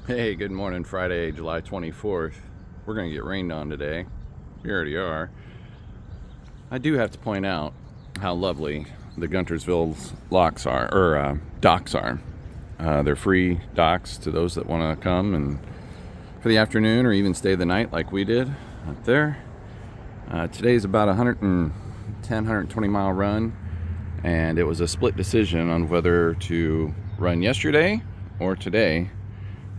Hey, good morning, Friday, July 24th. We're going to get rained on today. We already are. I do have to point out how lovely the Guntersville locks are, or docks are. They're free docks to those that want to come and for the afternoon or even stay the night like we did up there. Today's about 110, 120 mile run, and it was a split decision on whether to run yesterday or today.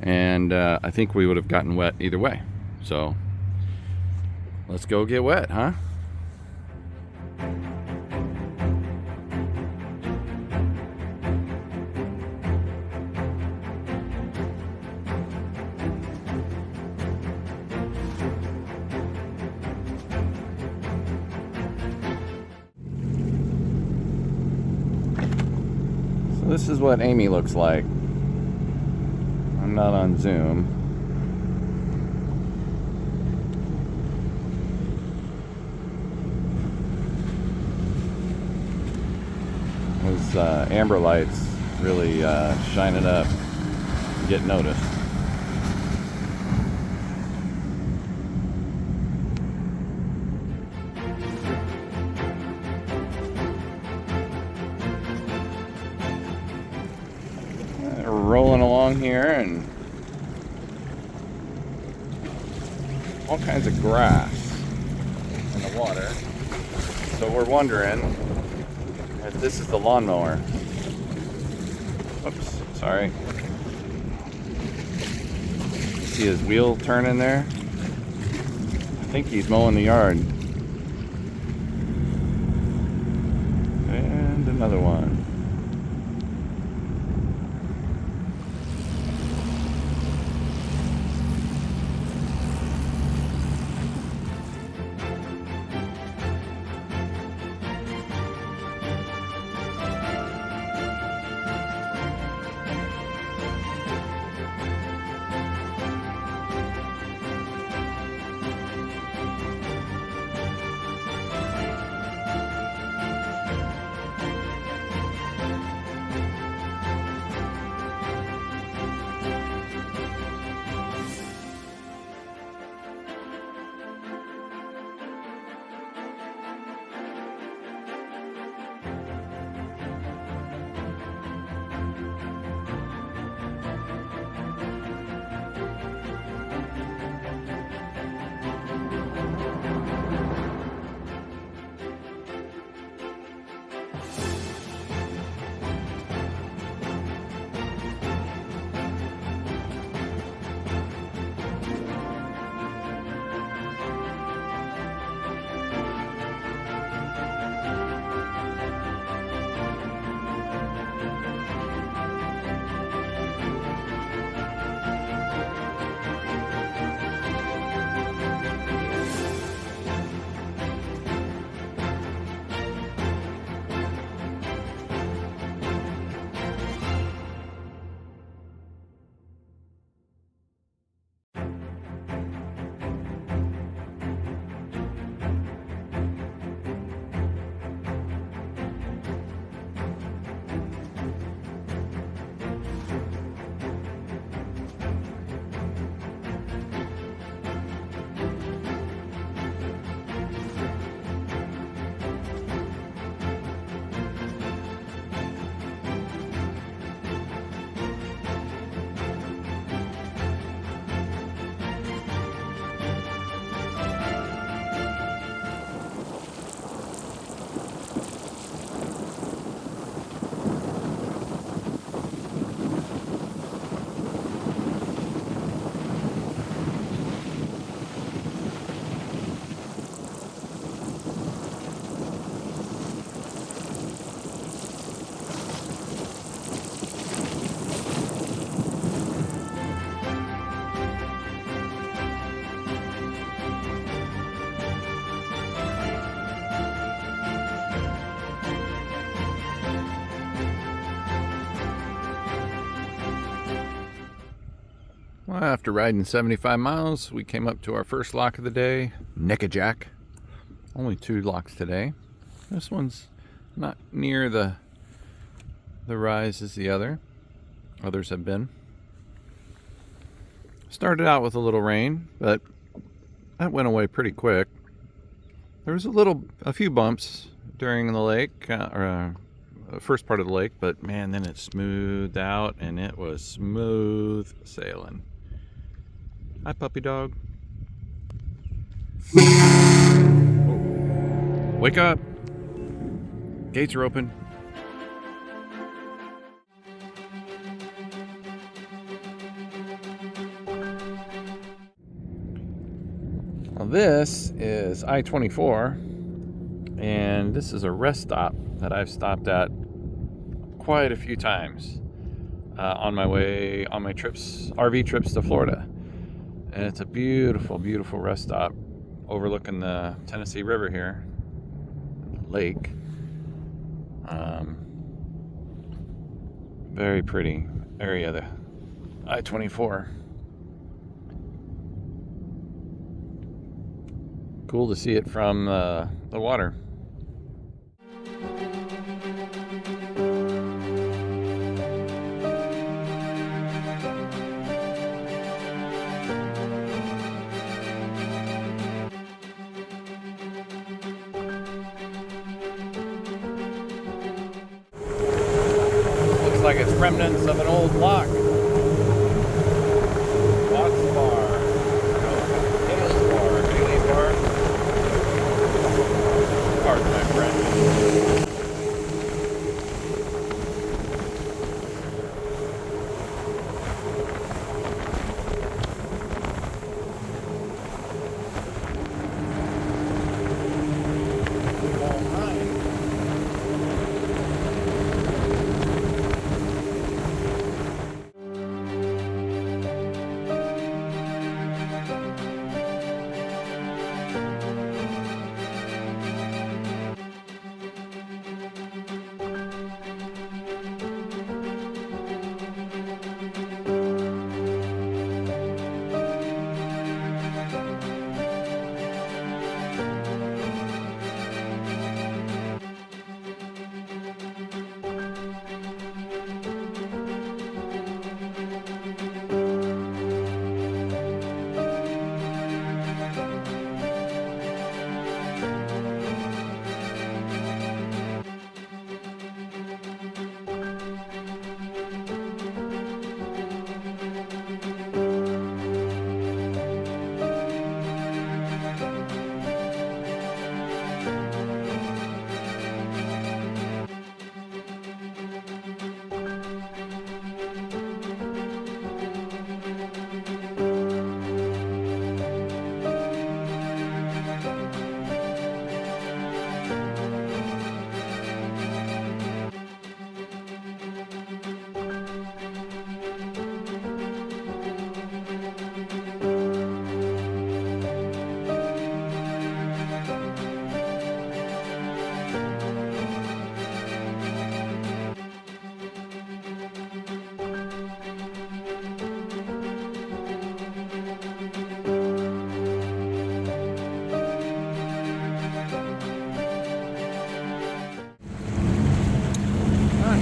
And I think we would have gotten wet either way. So let's go get wet, huh? So this is what Amy looks like. I'm not on Zoom. Those amber lights really shine it up and get noticed. We're rolling along here and all kinds of grass in the water. So we're wondering if this is the lawnmower. Oops, sorry. See his wheel turning there? I think he's mowing the yard. And another one. Well, after riding 75 miles, we came up to our first lock of the day, Nickajack. Only 2 locks today. This one's not near the rise as the other. Others have been. Started out with a little rain, but that went away pretty quick. There was a few bumps during the lake, first part of the lake, but man, then it smoothed out and it was smooth sailing. Hi, puppy dog. Whoa. Wake up. Gates are open. Well, this is I-24, and this is a rest stop that I've stopped at quite a few times on my RV trips to Florida. And it's a beautiful, beautiful rest stop overlooking the Tennessee River here, lake. Very pretty area, the I-24. Cool to see it from the water. Looks like it's remnants of an old lock. Lock's Bar. Haley's Bar. Pardon my French.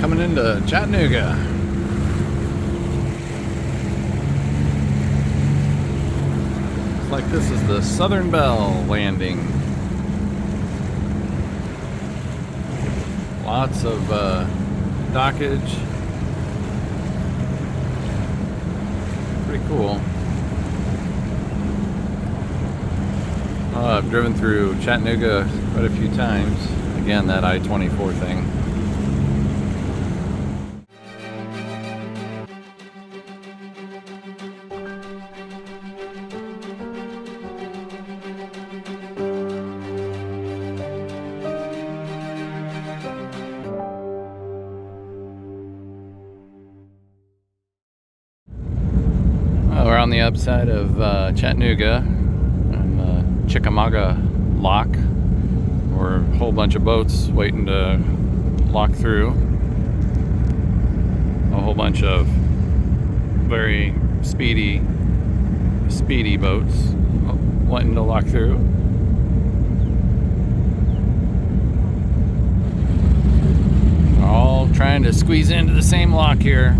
Coming into Chattanooga. Looks like this is the Southern Belle landing. Lots of dockage. Pretty cool. I've driven through Chattanooga quite a few times. Again, that I-24 thing. We're on the upside of Chattanooga on the Chickamauga Lock. We're a whole bunch of boats waiting to lock through. A whole bunch of very speedy boats wanting to lock through. We're all trying to squeeze into the same lock here.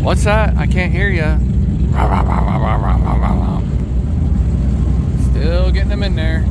What's that? I can't hear you. Still getting them in there.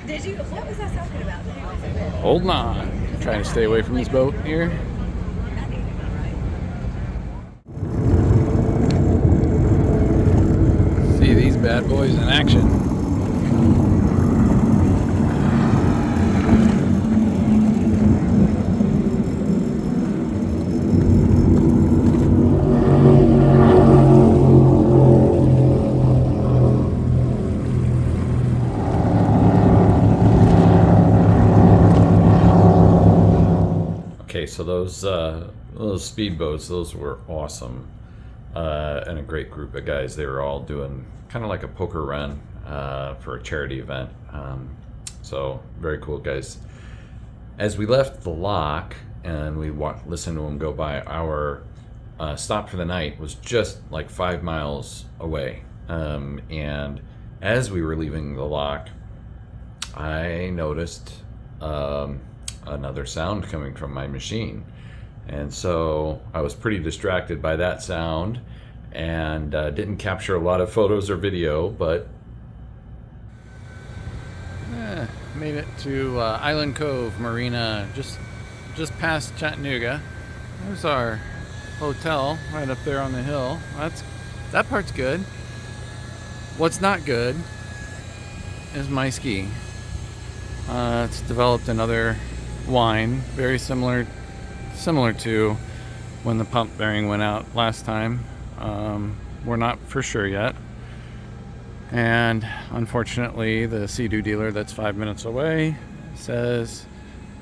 Did you? What was I talking about? Holding on. Trying to stay away from this boat here. See these bad boys in action. So those speedboats, those were awesome, and a great group of guys. They were all doing kind of like a poker run for a charity event. So very cool guys. As we left the lock and we listened to them go by, our stop for the night was just like 5 miles away. And as we were leaving the lock, I noticed another sound coming from my machine, and so I was pretty distracted by that sound and didn't capture a lot of photos or video, but made it to Island Cove Marina, just past Chattanooga. There's our hotel right up there on the hill. That part's good. What's not good is my ski. It's developed another whine, very similar to when the pump bearing went out last time. We're not for sure yet, and unfortunately the Sea-Doo dealer that's 5 minutes away says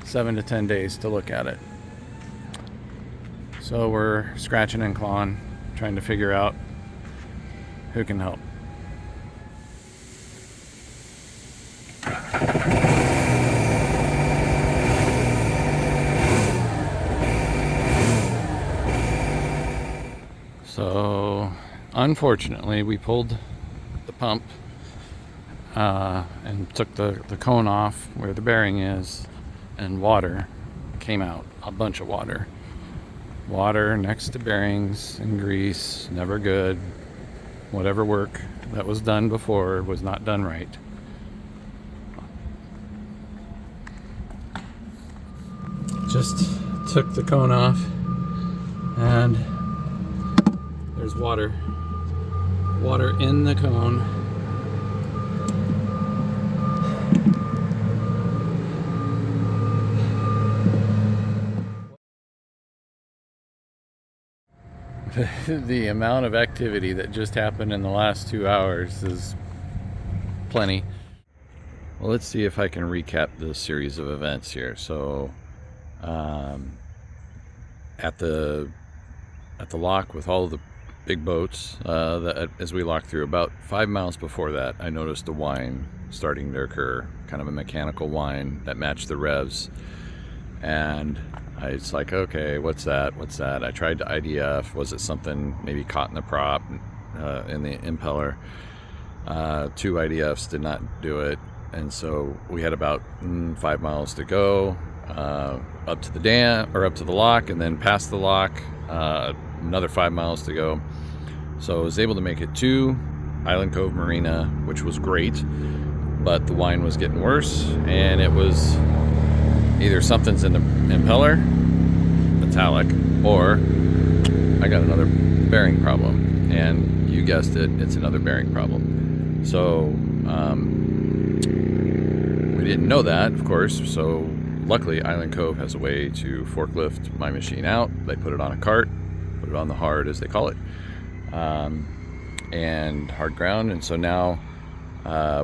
7 to 10 days to look at it. So we're scratching and clawing, trying to figure out who can help. So unfortunately we pulled the pump and took the cone off where the bearing is, and water came out. A bunch of water. Water next to bearings and grease, never good. Whatever work that was done before was not done right. Just took the cone off, and there's water in the cone. The amount of activity that just happened in the last 2 hours is plenty. Well, let's see if I can recap this series of events here. So at the lock with all of the big boats, as we locked through, about 5 miles before that, I noticed a whine starting to occur, kind of a mechanical whine that matched the revs. And it's like, okay, what's that? I tried to IDF. Was it something maybe caught in the prop, in the impeller? 2 IDFs did not do it. And so we had about 5 miles to go, up to the dam, or up to the lock, and then past the lock, another 5 miles to go. So I was able to make it to Island Cove Marina, which was great, but the whine was getting worse, and it was either something's in the impeller, metallic, or I got another bearing problem. And you guessed it, it's another bearing problem. So we didn't know that, of course, so luckily Island Cove has a way to forklift my machine out. They put it on a cart, put it on the hard, as they call it, and hard ground. And so now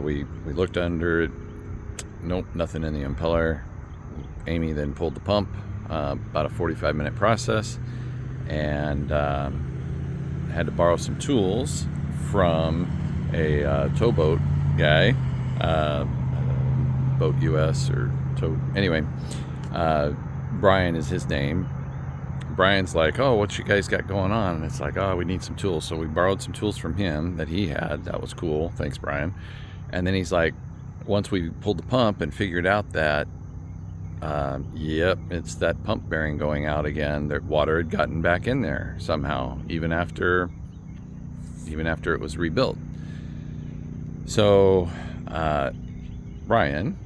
we looked under it. Nope, nothing in the impeller. Amy then pulled the pump, about a 45-minute process, and had to borrow some tools from a towboat guy, Boat US or tow. Anyway, Brian is his name. Brian's like, oh, what you guys got going on? And it's like, oh, we need some tools. So we borrowed some tools from him that he had. That was cool. Thanks, Brian. And then he's like, once we pulled the pump and figured out that, yep, it's that pump bearing going out again. The water had gotten back in there somehow, even after it was rebuilt. So Brian,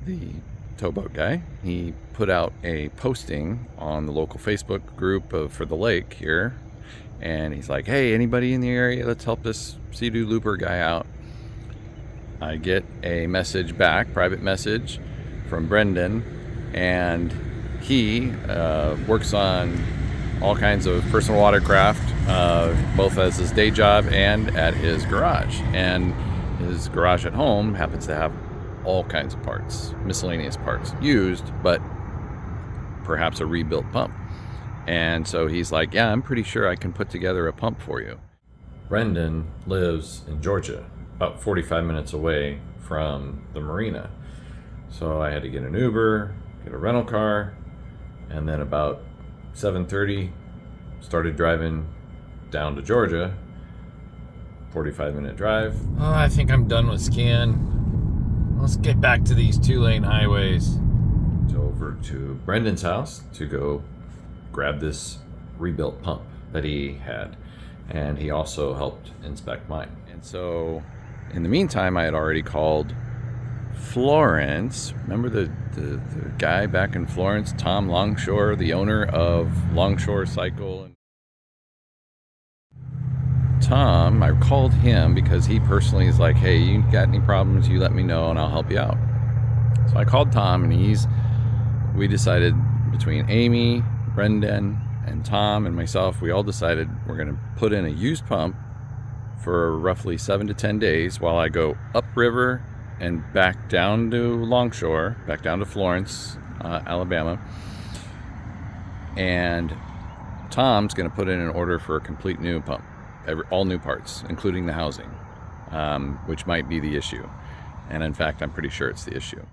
the towboat guy, he put out a posting on the local Facebook group for the lake here, and he's like, hey, anybody in the area, let's help this Sea-Doo looper guy out. I get a message back, private message from Brendan, and he works on all kinds of personal watercraft, both as his day job and at his garage. And his garage at home happens to have all kinds of parts, miscellaneous parts, used, but perhaps a rebuilt pump. And so he's like, yeah, I'm pretty sure I can put together a pump for you. Brendan lives in Georgia, about 45 minutes away from the marina. So I had to get an Uber, get a rental car, and then about 7:30 started driving down to Georgia. 45-minute drive. Oh, I think I'm done with skiing. Let's get back to these 2-lane highways. Over to Brendan's house to go grab this rebuilt pump that he had. And he also helped inspect mine. And so in the meantime, I had already called Florence. Remember the guy back in Florence, Tom Longshore, the owner of Longshore Cycle? Tom, I called him because he personally is like, hey, you got any problems, you let me know and I'll help you out. So I called Tom, and we decided between Amy, Brendan, and Tom and myself, we all decided we're going to put in a used pump for roughly 7 to 10 days while I go upriver and back down to Longshore, back down to Florence, Alabama. And Tom's going to put in an order for a complete new pump. All new parts, including the housing, which might be the issue. And in fact, I'm pretty sure it's the issue.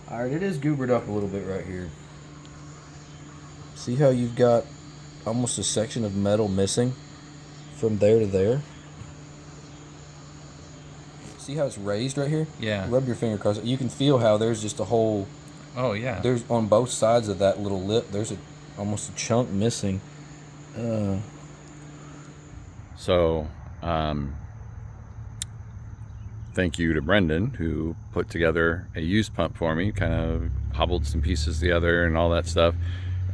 Alright, it is goobered up a little bit right here. See how you've got almost a section of metal missing from there to there? See how it's raised right here? Yeah. Rub your finger across it. You can feel how there's just a whole. Oh yeah. There's on both sides of that little lip. There's almost a chunk missing. So, thank you to Brendan who put together a used pump for me, kind of hobbled some pieces together and all that stuff.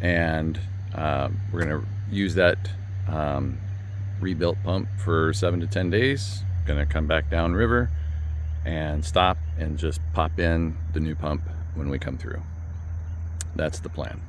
And we're going to use that rebuilt pump for 7 to 10 days. Going to come back down river and stop and just pop in the new pump when we come through. That's the plan.